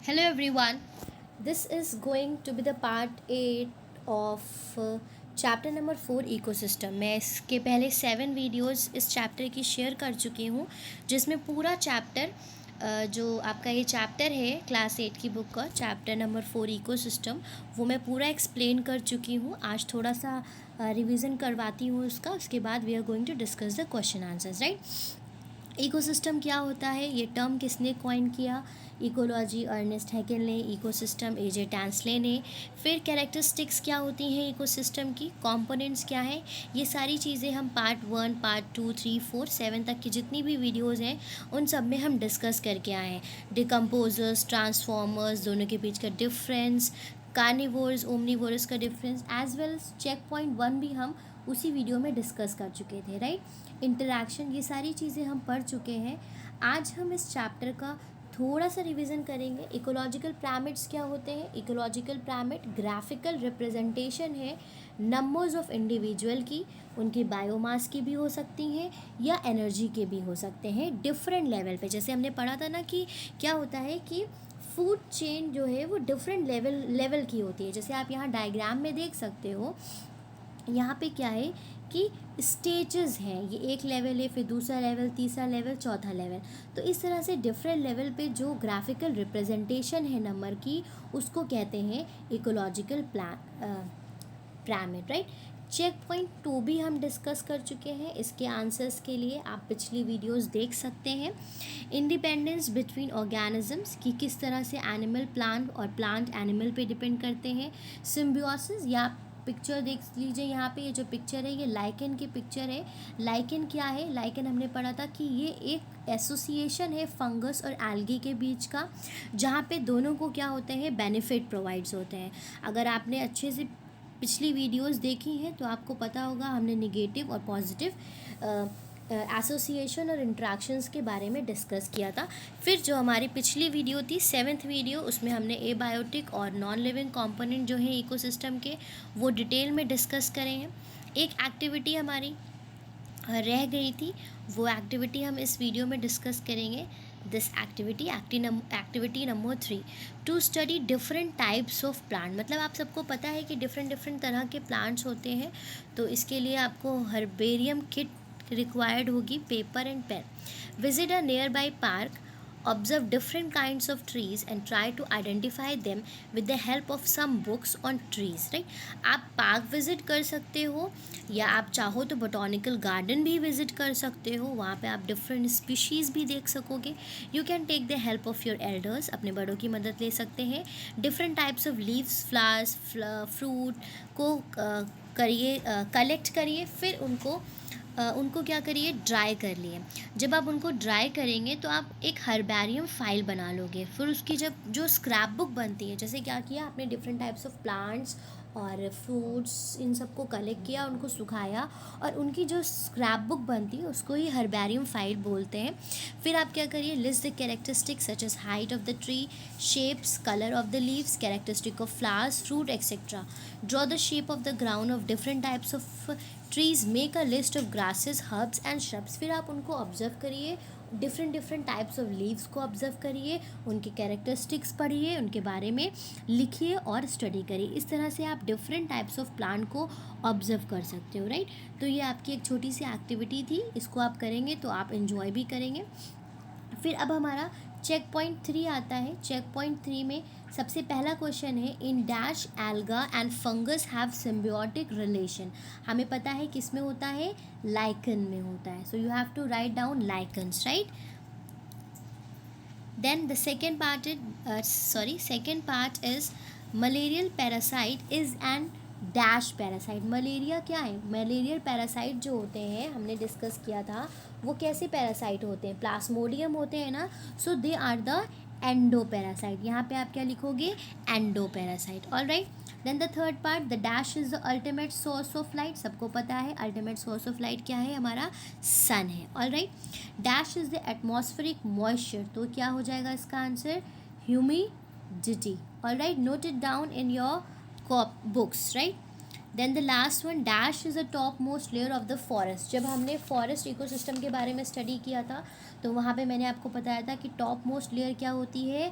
Hello everyone. This is going to be the part 8 of chapter number 4 ecosystem. मैं इसके पहले 7 videos इस chapter की शेयर कर चुकी हूँ जिसमें पूरा चैप्टर जो आपका ये चैप्टर है क्लास 8 की बुक का चैप्टर नंबर 4 इकोसिस्टम वो मैं पूरा एक्सप्लेन कर चुकी हूँ. आज थोड़ा सा रिवीजन करवाती हूँ उसका. उसके बाद we are going to discuss the question answers. Right. Ecosystem क्या होता है, ये टर्म किसने कॉइन किया? इकोलॉजी अर्नेस्ट हैकेल ने, इकोसिस्टम एजे टैंसले ने. फिर कैरेक्टरिस्टिक्स क्या होती हैं इकोसिस्टम की, कंपोनेंट्स क्या हैं, ये सारी चीज़ें हम पार्ट 1, पार्ट 2, 3, 4, 7 तक की जितनी भी वीडियोस हैं उन सब में हम डिस्कस करके आए हैं. डिकम्पोजर्स, ट्रांसफॉर्मर्स, दोनों के बीच का डिफरेंस, कार्निवोर्स ओमनिवोरस का difference, as well check point 1 भी हम उसी वीडियो में डिस्कस कर चुके थे. राइट. इंटरैक्शन, ये सारी चीज़ें हम पढ़ चुके हैं. आज हम इस चैप्टर का थोड़ा सा रिवीजन करेंगे. इकोलॉजिकल पिरामिड्स क्या होते हैं? इकोलॉजिकल पिरामिड ग्राफिकल रिप्रेजेंटेशन है नंबर्स ऑफ इंडिविजुअल की, उनकी बायोमास की भी हो सकती हैं या एनर्जी के भी हो सकते हैं डिफरेंट लेवल पे. जैसे हमने पढ़ा था ना कि क्या होता है कि फूड चेन जो है वो डिफरेंट लेवल की होती है. जैसे आप यहाँ डायग्राम में देख सकते हो, यहाँ पे क्या है कि स्टेजेस हैं. ये एक लेवल है, फिर दूसरा लेवल, तीसरा लेवल, चौथा लेवल. तो इस तरह से डिफरेंट लेवल पे जो ग्राफिकल रिप्रेजेंटेशन है नंबर की उसको कहते हैं ecological pyramid. Right. Check point 2 भी हम डिस्कस कर चुके हैं. इसके आंसर्स के लिए आप पिछली वीडियोस देख सकते हैं. इंडिपेंडेंस बिटवीन ऑर्गेनिजम्स कि किस तरह से एनिमल प्लांट और प्लांट एनिमल पे डिपेंड करते हैं. सिम्बियोसिस, या पिक्चर देख लीजिए यहाँ पे, ये जो पिक्चर है ये लाइकेन की पिक्चर है. लाइकेन क्या है? लाइकेन हमने पढ़ा था कि ये एक एसोसिएशन है फंगस और एल्गी के बीच का, जहाँ पे दोनों को क्या होते हैं, बेनिफिट प्रोवाइड्स होते हैं. अगर आपने अच्छे से पिछली वीडियोस देखी हैं तो आपको पता होगा हमने निगेटिव और पॉजिटिव एसोसिएशन और इंट्रैक्शंस के बारे में डिस्कस किया था. फिर जो हमारी पिछली वीडियो थी 7th वीडियो, उसमें हमने एबायोटिक और नॉन लिविंग कंपोनेंट जो है इकोसिस्टम के वो डिटेल में डिस्कस करे हैं. एक एक्टिविटी हमारी रह गई थी, वो एक्टिविटी हम इस वीडियो में डिस्कस करेंगे. This activity number 3, to study different types of plant. मतलब आप सबको पता है कि डिफरेंट तरह के प्लांट्स होते हैं, तो इसके लिए आपको हर्बेरियम किट रिक्वायर्ड होगी, paper and pen. Visit a nearby park, observe different kinds of trees and try to identify them with the help of some books on trees. right. आप park visit कर सकते हो या आप चाहो तो बोटॉनिकल garden भी विज़िट कर सकते हो. वहाँ पे आप डिफरेंट स्पीशीज़ भी देख सकोगे. You can take the help of your elders, अपने बड़ों की मदद ले सकते हैं. Different types of leaves, flowers, fruit को करिए, कलेक्ट करिए, फिर उनको क्या करिए, ड्राई कर लिए. जब आप उनको ड्राई करेंगे तो आप एक हर्बेरियम फाइल बना लोगे. फिर उसकी जब जो स्क्रैप बुक बनती है, जैसे क्या किया आपने, डिफरेंट टाइप्स ऑफ प्लांट्स और फ्रूट्स इन सबको कलेक्ट किया, उनको सुखाया, और उनकी जो स्क्रैप बुक बनती है उसको ही हर्बेरियम फाइल बोलते हैं. फिर आप क्या करिए, list the characteristics such as height of the tree, shapes, colour of the leaves, characteristic of flowers, fruit etcetera. Draw the shape of the ground of different types of trees, make a list of grasses, herbs and shrubs. फिर आप उनको observe करिए, different types of leaves को observe करिए, उनके characteristics पढ़िए, उनके बारे में लिखिए और स्टडी करिए. इस तरह से आप डिफरेंट टाइप्स ऑफ प्लांट को ऑब्जर्व कर सकते हो. राइट. तो ये आपकी एक छोटी सी एक्टिविटी थी, इसको आप करेंगे तो आप इन्जॉय भी करेंगे. फिर अब हमारा चेक पॉइंट 3 आता है. चेक पॉइंट 3 में सबसे पहला क्वेश्चन है, in dash alga and fungus have symbiotic relation. हमें पता है किस में होता है, लाइकन में होता है. So you have to write down lichens. Right. Then the second part is malarial parasite is an dash parasite. Malaria क्या है? मलेरियल पैरासाइट जो होते हैं हमने डिस्कस किया था, वो कैसे पैरासाइट होते हैं, प्लाज्मोडियम होते हैं ना. So they are the endoparasite. यहाँ पे आप क्या लिखोगे, endoparasite. All right. Then the third part, the dash is the ultimate source of light. सबको पता है अल्टीमेट सोर्स ऑफ लाइट क्या है, हमारा सन है. All right. Dash is the atmospheric moisture. तो क्या हो जाएगा इसका answer, humidity. All right. Note it down in your books. right. Then the last one, dash is the top most layer of the forest. जब हमने forest ecosystem के बारे में स्टडी किया था तो वहाँ पे मैंने आपको बताया था कि टॉप मोस्ट लेयर क्या होती है,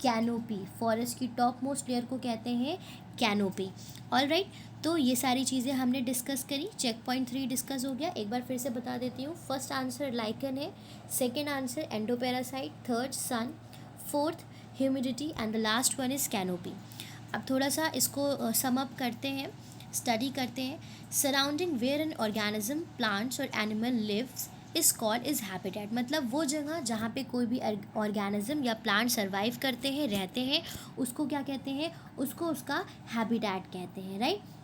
कैनोपी, फॉरेस्ट की टॉप मोस्ट लेयर को कहते हैं कैनोपी। ऑलराइट, तो ये सारी चीज़ें हमने डिस्कस करी। चेक पॉइंट 3 डिस्कस हो गया, एक बार फिर से बता देती हूँ। फर्स्ट आंसर लाइकन है, second answer endoparasite, third sun, fourth humidity and the last one is canopy. अब थोड़ा सा इसको सम अप करते हैं, स्टडी करते हैं। Surrounding where an organism, plants और animal lives is called is habitat, मतलब वो जगह जहाँ पे कोई भी ऑर्गेनिज्म या प्लांट सर्वाइव करते हैं, रहते हैं, उसको क्या कहते हैं, उसको उसका हैबिटेट कहते हैं, राइट।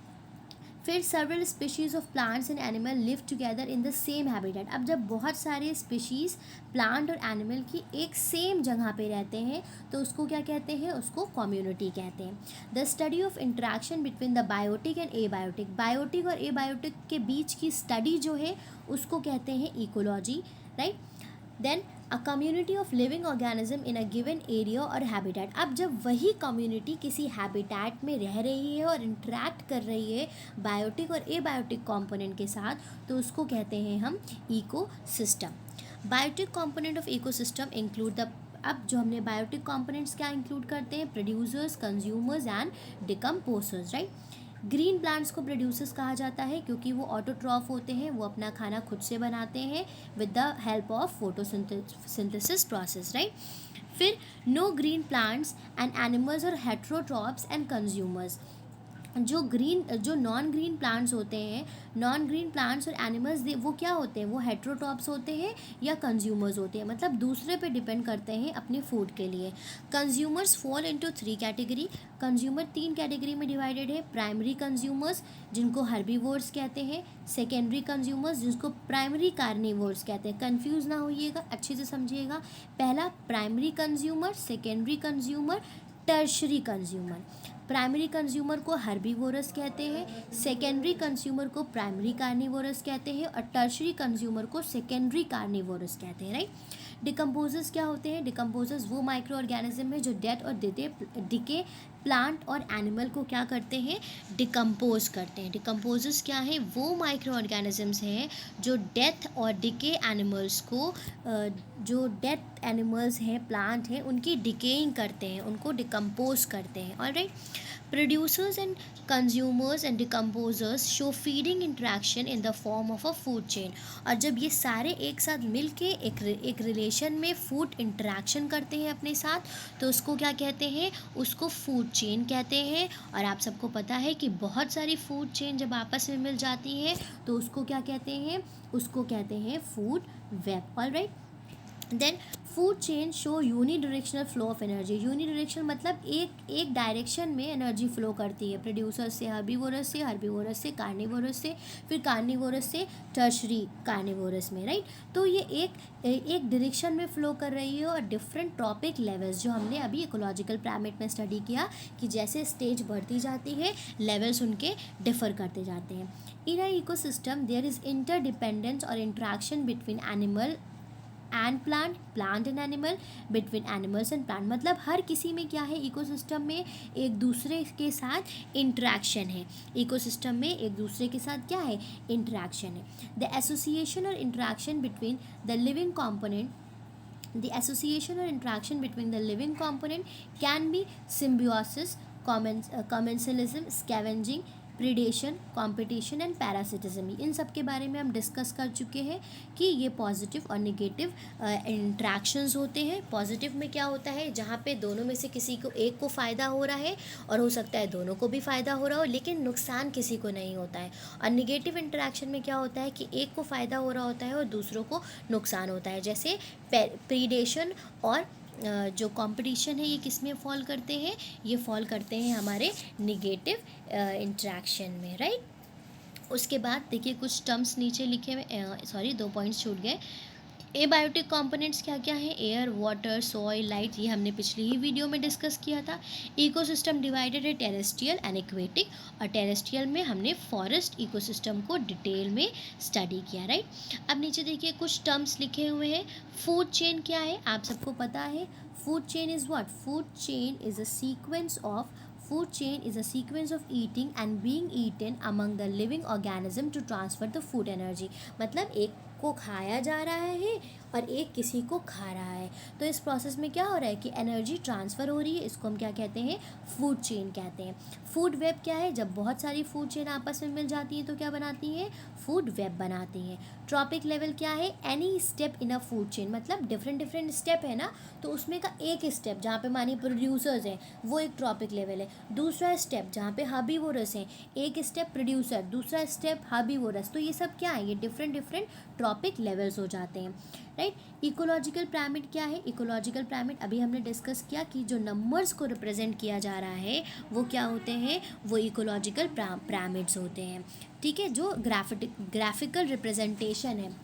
फिर several species of plants and animal live together in the same habitat। अब जब बहुत सारे स्पीशीज़ प्लांट और एनिमल की एक सेम जगह पे रहते हैं तो उसको क्या कहते हैं, उसको कम्युनिटी कहते हैं। The study of interaction between the biotic and abiotic, biotic और एबायोटिक के बीच की स्टडी जो है उसको कहते हैं ecology, right. Then a community of living organism in a given area और हैबिटेट। अब जब वही कम्युनिटी किसी हैबिटेट में रह रही है और इंटरेक्ट कर रही है बायोटिक और एबायोटिक कंपोनेंट के साथ, तो उसको कहते हैं हम ecosystem. Biotic component of ecosystem include the, अब जो हमने बायोटिक कंपोनेंट्स क्या इंक्लूड करते हैं, producers, consumers and decomposers, right. Green plants को प्रोड्यूसर्स कहा जाता है क्योंकि वो ऑटोट्रॉफ होते हैं, वो अपना खाना खुद से बनाते हैं with the help of photosynthesis process, right. फिर no green plants and animals और हेट्रोट्रॉप्स एंड कंज्यूमर्स। जो नॉन ग्रीन प्लांट्स होते हैं, नॉन ग्रीन प्लांट्स और एनिमल्स वो क्या होते हैं, वो हेट्रोटॉप्स होते हैं या कंज्यूमर्स होते हैं, मतलब दूसरे पे डिपेंड करते हैं अपने फूड के लिए। Consumers fall into 3 category, consumer 3 category में डिवाइडेड है। प्राइमरी कंज्यूमर्स जिनको हर्बीवोर्स कहते हैं, सेकेंडरी कंज्यूमर्स जिसको प्राइमरी कार्निवोर्स कहते हैं। कंफ्यूज ना होइएगा, अच्छे से समझिएगा। पहला primary consumer, secondary consumer, tertiary consumer. Primary consumer को हर्बीवोरस कहते हैं, सेकेंडरी कंज्यूमर को प्राइमरी कार्निवोरस कहते हैं और टर्शरी कंज्यूमर को सेकेंडरी कार्निवोरस कहते हैं, राइट। डिकम्पोजर्स क्या होते हैं, डिकम्पोजर्स वो माइक्रो ऑर्गेनिज्म है जो डेथ और डिके प्लांट और एनिमल को क्या करते हैं, डिकम्पोज करते हैं। डिकम्पोजर्स क्या हैं, वो माइक्रो ऑर्गेनिजम्स हैं जो डेथ और डिके एनिमल्स को, जो डेथ एनिमल्स हैं, प्लांट हैं, उनकी डिकेइंग करते हैं, उनको डिकम्पोज करते हैं। Alright, producers and consumers and decomposers show feeding interaction in the form of a food chain. और जब ये सारे एक साथ मिल के एक रिलेशन में फूड इंट्रैक्शन करते हैं अपने साथ, तो उसको क्या कहते हैं, उसको फूड चेन कहते हैं। और आप सबको पता है कि बहुत सारी फूड चेन जब आपस में मिल जाती हैं तो उसको क्या कहते हैं, उसको कहते हैं food web. Alright, then food chain show unidirectional flow of energy. Unidirectional मतलब एक डायरेक्शन में एनर्जी फ्लो करती है, प्रोड्यूसर से हर्बीवोरस से, हर्बीवोरस से कार्निवोरस से, फिर कार्निवोरस से टर्शरी कार्निवोरस में, राइट। तो ये एक डायरेक्शन में फ्लो कर रही है और डिफरेंट ट्रॉपिक लेवल्स जो हमने अभी इकोलॉजिकल पिरामिड में स्टडी किया कि जैसे स्टेज बढ़ती जाती है लेवल्स उनके डिफर करते जाते हैं। In a ecosystem there is interdependence और interaction between animal and plant and animal, between animals and plant, मतलब हर किसी में क्या है, इकोसिस्टम में एक दूसरे के साथ इंट्रैक्शन है। इकोसिस्टम में एक दूसरे के साथ क्या है, इंट्रैक्शन है। द एसोसिएशन और interaction between the living component, the association or interaction between the living component can be symbiosis, commensalism, scavenging, predation, competition and parasitism. इन सब के बारे में हम डिस्कस कर चुके हैं कि ये पॉजिटिव और नेगेटिव इंट्रैक्शंस होते हैं। पॉजिटिव में क्या होता है, जहाँ पे दोनों में से किसी को एक को फ़ायदा हो रहा है और हो सकता है दोनों को भी फ़ायदा हो रहा हो, लेकिन नुकसान किसी को नहीं होता है। और नेगेटिव इंट्रैक्शन में क्या होता है कि एक को फ़ायदा हो रहा होता है और दूसरों को नुकसान होता है, जैसे प्रीडेशन और जो कंपटीशन है ये किस में फॉल करते हैं, ये फॉल करते हैं हमारे निगेटिव इंट्रैक्शन में, राइट। उसके बाद देखिए कुछ टर्म्स नीचे लिखे हुए, सॉरी 2 पॉइंट्स छूट गए। एबायोटिक कंपोनेंट्स क्या क्या हैं, एयर, वाटर, सॉइल, लाइट, ये हमने पिछली ही वीडियो में डिस्कस किया था। इकोसिस्टम डिवाइडेड है टेरेस्ट्रियल एंड एक्वेटिक, और टेरेस्ट्रियल में हमने फॉरेस्ट इकोसिस्टम को डिटेल में स्टडी किया, राइट। अब नीचे देखिए कुछ टर्म्स लिखे हुए हैं। फूड चेन क्या है, आप सबको पता है। Food chain is what, food chain is a sequence of, food chain is a sequence of eating and being eaten among the living organism to transfer the food energy। मतलब एक को खाया जा रहा है और एक किसी को खा रहा है। तो इस प्रोसेस में क्या हो रहा है कि एनर्जी ट्रांसफ़र हो रही है, इसको हम क्या कहते हैं, फूड चेन कहते हैं। फूड वेब क्या है, जब बहुत सारी फूड चेन आपस में मिल जाती हैं तो क्या बनाती हैं, फूड वेब बनाती हैं। ट्रॉपिक लेवल क्या है, any step in a food chain, मतलब डिफरेंट डिफरेंट स्टेप है ना, तो उसमें का एक स्टेप जहाँ पे मानिए प्रोड्यूसर्स हैं वो एक ट्रॉपिक लेवल है। दूसरा स्टेप जहाँ पे हर्बीवोरस हैं, एक स्टेप प्रोड्यूसर, दूसरा स्टेप हर्बीवोरस, तो ये सब क्या है, ये डिफरेंट डिफरेंट ट्रॉपिक लेवल्स हो जाते हैं, राइट। इकोलॉजिकल पिरामिड क्या है, इकोलॉजिकल पिरामिड अभी हमने डिस्कस किया कि जो नंबर्स को रिप्रेजेंट किया जा रहा है वो क्या होते हैं, वो इकोलॉजिकल पिरामिड्स होते हैं, ठीक है, जो ग्राफिकल रिप्रेजेंटेशन है।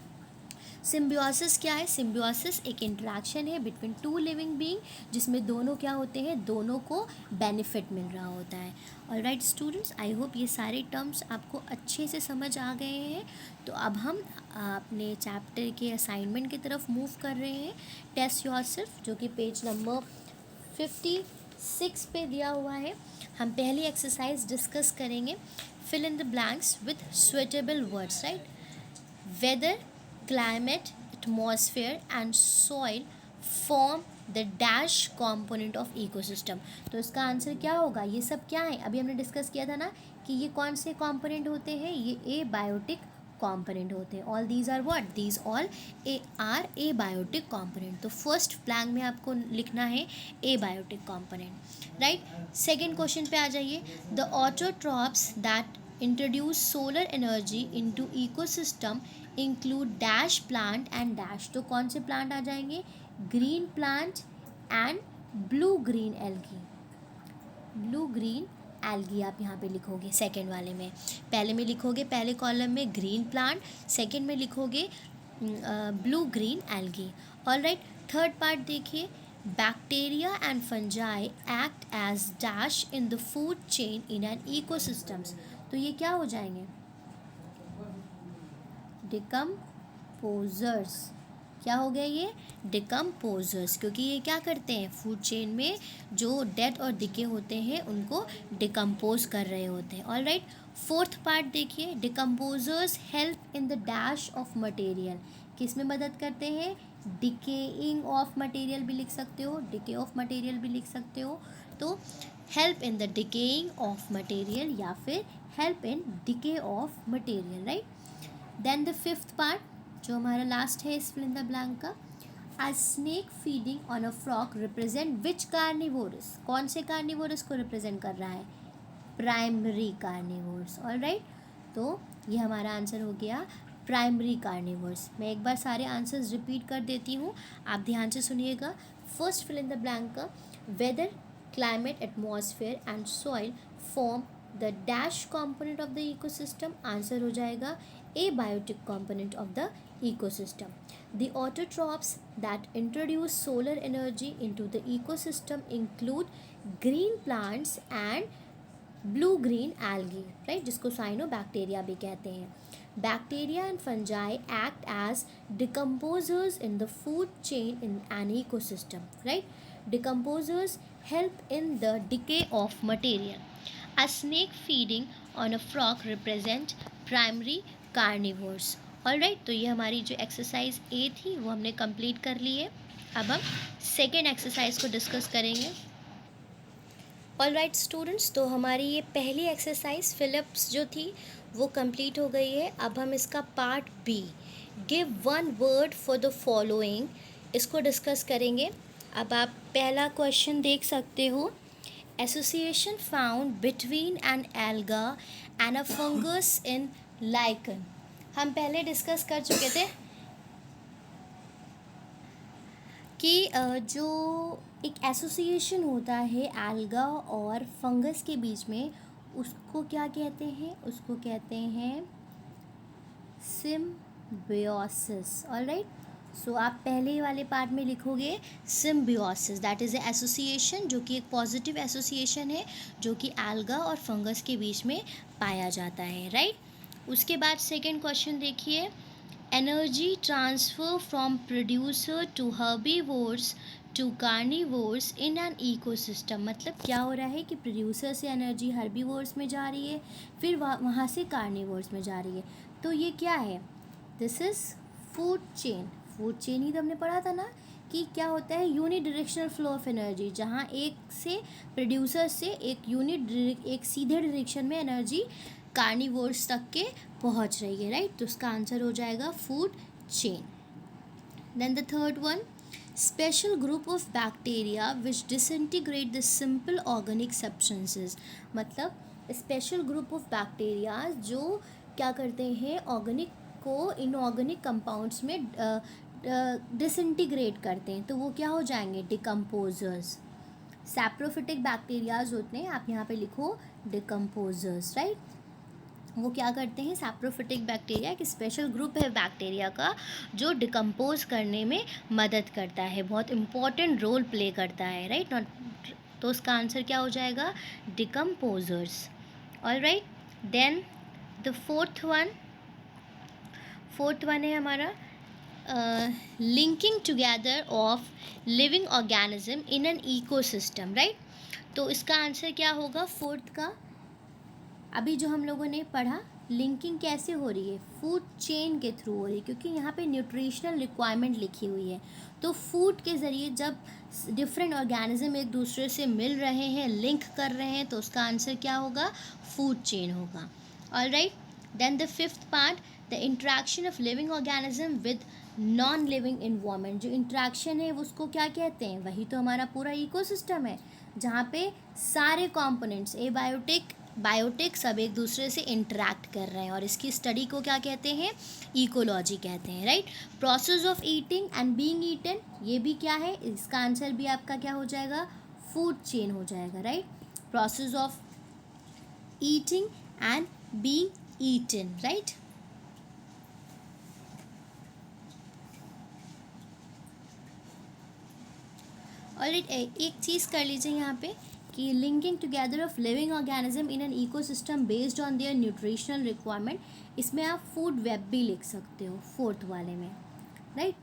सिम्बियोसिस क्या है, सिम्बियोसिस एक इंटरेक्शन है बिटवीन टू लिविंग बीइंग, जिसमें दोनों क्या होते हैं, दोनों को बेनिफिट मिल रहा होता है। ऑलराइट स्टूडेंट्स, आई होप ये सारे टर्म्स आपको अच्छे से समझ आ गए हैं। तो अब हम अपने चैप्टर के असाइनमेंट की तरफ मूव कर रहे हैं। टेस्ट योरसेल्फ, जो कि पेज नंबर 56 पे दिया हुआ है। हम पहली एक्सरसाइज डिस्कस करेंगे, fill in the blanks with suitable words, right. Weather, climate, atmosphere and soil form the dash component of ecosystem। तो इसका आंसर क्या होगा, ये सब क्या है, अभी हमने डिस्कस किया था ना कि ये कौन से कंपोनेंट होते हैं, ये एबायोटिक कंपोनेंट होते हैं। All these are what, these all are abiotic component. तो फर्स्ट ब्लैंक में आपको लिखना है abiotic component, right. Second question पे आ जाइए, the autotrophs that introduce solar energy into ecosystem include dash plant and dash. तो कौन से प्लांट आ जाएंगे, green plant and blue green algae. Blue green algae आप यहाँ पे लिखोगे सेकेंड वाले में, पहले में लिखोगे पहले कॉलम में ग्रीन प्लांट, सेकेंड में लिखोगे blue green algae. Alright, third part देखिए, bacteria and fungi act as dash in the food chain in an ecosystems. तो ये क्या हो जाएंगे, डिकम्पोजर्स। क्या हो गया ये, डिकम्पोजर्स, क्योंकि ये क्या करते हैं, फूड चेन में जो डेथ और डिके होते हैं उनको डिकम्पोज कर रहे होते हैं। ऑलराइट, फोर्थ पार्ट देखिए, decomposers help in the dash of material. किस में मदद करते हैं, डिकेइंग ऑफ मटेरियल भी लिख सकते हो, डिके ऑफ मटेरियल भी लिख सकते हो। तो help in the decaying of material या फिर help in decay of material, right. Then the fifth part जो हमारा लास्ट है इस फिल इन द ब्लैंक का, अ snake feeding on a frog represent which carnivorous. कौन से कार्निवोरस को रिप्रेजेंट कर रहा है, प्राइमरी कार्निवोरस। ऑलराइट, तो ये हमारा आंसर हो गया प्राइमरी कार्निवोरस। मैं एक बार सारे आंसर्स रिपीट कर देती हूँ, आप ध्यान से सुनिएगा। First fill in the blank का, weather, climate, atmosphere and soil form the dash component of the ecosystem. Answer हो जाएगा abiotic component of the ecosystem. The autotrophs that introduce solar energy into the ecosystem include green plants and blue green algae, right, जिसको cyanobacteria भी कहते हैं। Bacteria and fungi act as decomposers in the food chain in an ecosystem, right. Decomposers help in the decay of material. A snake feeding on a frog represent primary carnivores. Alright, तो ये हमारी जो exercise ए थी वो हमने complete कर ली है। अब हम सेकेंड एक्सरसाइज को डिस्कस करेंगे। ऑलराइट स्टूडेंट्स, तो हमारी ये पहली एक्सरसाइज फिलिप्स जो थी वो कंप्लीट हो गई है। अब हम इसका part B, give one word for the following, इसको डिस्कस करेंगे। अब आप पहला क्वेश्चन देख सकते हो, association found between an alga and a fungus in lichen. हम पहले डिस्कस कर चुके थे कि जो एक एसोसिएशन होता है एल्गा और फंगस के बीच में, उसको क्या कहते हैं, उसको कहते हैं सिम्बियोसिस। ऑलराइट, सो आप पहले वाले पार्ट में लिखोगे symbiosis, that is a association जो कि एक पॉजिटिव एसोसिएशन है जो कि एल्गा और फंगस के बीच में पाया जाता है, राइट। उसके बाद सेकेंड क्वेश्चन देखिए, energy transfer from producer to herbivores to carnivores in an ecosystem. मतलब क्या हो रहा है कि प्रोड्यूसर से एनर्जी हर्बीवोर्स में जा रही है, फिर वहाँ से कार्निवोर्स में जा रही है। तो ये क्या है, this is food chain. Food chain ही तो हमने पढ़ा था ना कि क्या होता है, unidirectional flow of energy, जहाँ एक से प्रोड्यूसर से एक सीधे डायरेक्शन में एनर्जी कार्निवोर्स तक के पहुँच रही है, राइट। तो उसका आंसर हो जाएगा food chain. Then the third one, special group of bacteria which disintegrate the simple organic substances, मतलब स्पेशल ग्रुप ऑफ बैक्टीरिया जो क्या करते हैं, ऑर्गेनिक को इनऑर्गेनिक कंपाउंड्स में डिसइंटीग्रेट करते हैं, तो वो क्या हो जाएंगे, डिकम्पोजर्स। सैप्रोफिटिक बैक्टीरियाज होते हैं, आप यहाँ पे लिखो डिकम्पोजर्स, राइट। वो क्या करते हैं, सैप्रोफिटिक बैक्टीरिया एक स्पेशल ग्रुप है बैक्टीरिया का जो डिकम्पोज करने में मदद करता है, बहुत इंपॉर्टेंट रोल प्ले करता है, राइट। नॉट, तो उसका आंसर क्या हो जाएगा, decomposers. Alright, then the fourth one है हमारा linking together of living organism in an ecosystem, right. तो इसका आंसर क्या होगा फोर्थ का, अभी जो हम लोगों ने पढ़ा, लिंकिंग कैसे हो रही है, फूड चेन के थ्रू हो रही है, क्योंकि यहाँ पे न्यूट्रिशनल रिक्वायरमेंट लिखी हुई है। तो फूड के ज़रिए जब डिफरेंट ऑर्गेनिज्म एक दूसरे से मिल रहे हैं, लिंक कर रहे हैं, तो उसका आंसर क्या होगा, फूड चेन होगा। Alright, then the fifth part, the interaction of living organism with non living environment. जो इंट्रैक्शन है उसको क्या कहते हैं, वही तो हमारा पूरा इकोसिस्टम है, जहाँ पे सारे कॉम्पोनेंट्स बायोटिक सब एक दूसरे से इंटरेक्ट कर रहे हैं, और इसकी स्टडी को क्या कहते हैं, इकोलॉजी कहते हैं, right. Process of eating and being eaten, ये भी क्या है, इसका आंसर भी आपका क्या हो जाएगा, फूड चेन हो जाएगा, right. Process of eating and being eaten, right. Alright, एक चीज़ कर लीजिए यहाँ पे कि linking together of living organism in an ecosystem based on their nutritional requirement, इसमें आप फूड वेब भी लिख सकते हो फोर्थ वाले में, right.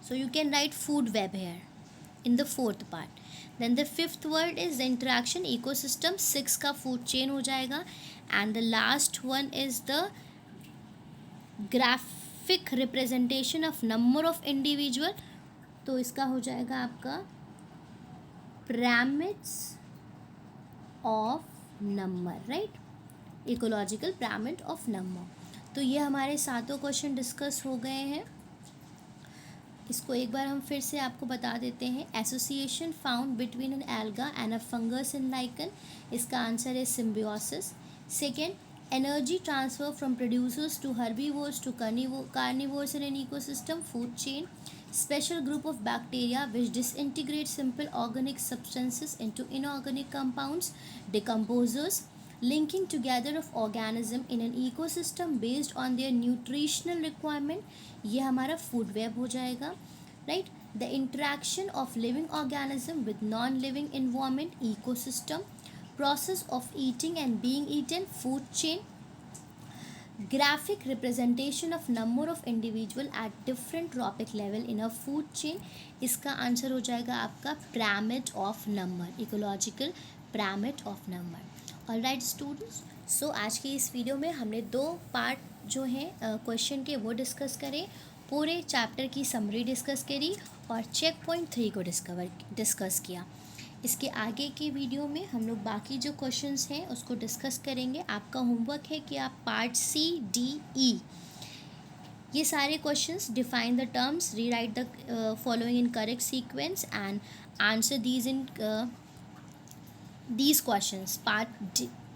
So you can write food web here in the fourth part. Then the fifth word is the interaction ecosystem, 6 का food chain हो जाएगा। And the last one is the graphic representation of number of individual, तो इसका हो जाएगा आपका pyramids of number, right, ecological pyramid of number. तो ये हमारे सातों क्वेश्चन डिस्कस हो गए हैं। इसको एक बार हम फिर से आपको बता देते हैं। Association found between an alga and a fungus in lichen, इसका आंसर है symbiosis. Second, energy transfer from producers to herbivores to carnivores in an ecosystem, food chain. Special group of bacteria which disintegrate simple organic substances into inorganic compounds, decomposers. Linking together of organism in an ecosystem based on their nutritional requirement, ये हमारा food web हो जाएगा, right. The interaction of living organism with non-living environment, ecosystem. Process of eating and being eaten, food chain. Graphic representation of number of individual at different trophic level in a food chain, इसका answer हो जाएगा आपका pyramid of number, ecological pyramid of number. Alright students, so आज की इस video में हमने 2 part जो हैं क्वेश्चन के वो डिस्कस करें, पूरे चैप्टर की समरी डिस्कस करी और चेक पॉइंट 3 को डिस्कस किया। इसके आगे की वीडियो में हम लोग बाकी जो क्वेश्चंस हैं उसको डिस्कस करेंगे। आपका होमवर्क है कि आप पार्ट C, D, E ये सारे questions, define the terms, rewrite the following in correct sequence and answer these questions, part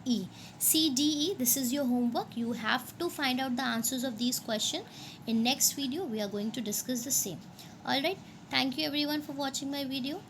E, C, D, E. This is your homework. You have to find out the answers of these questions. In next video we are going to discuss the same. All right, thank you everyone for watching my video.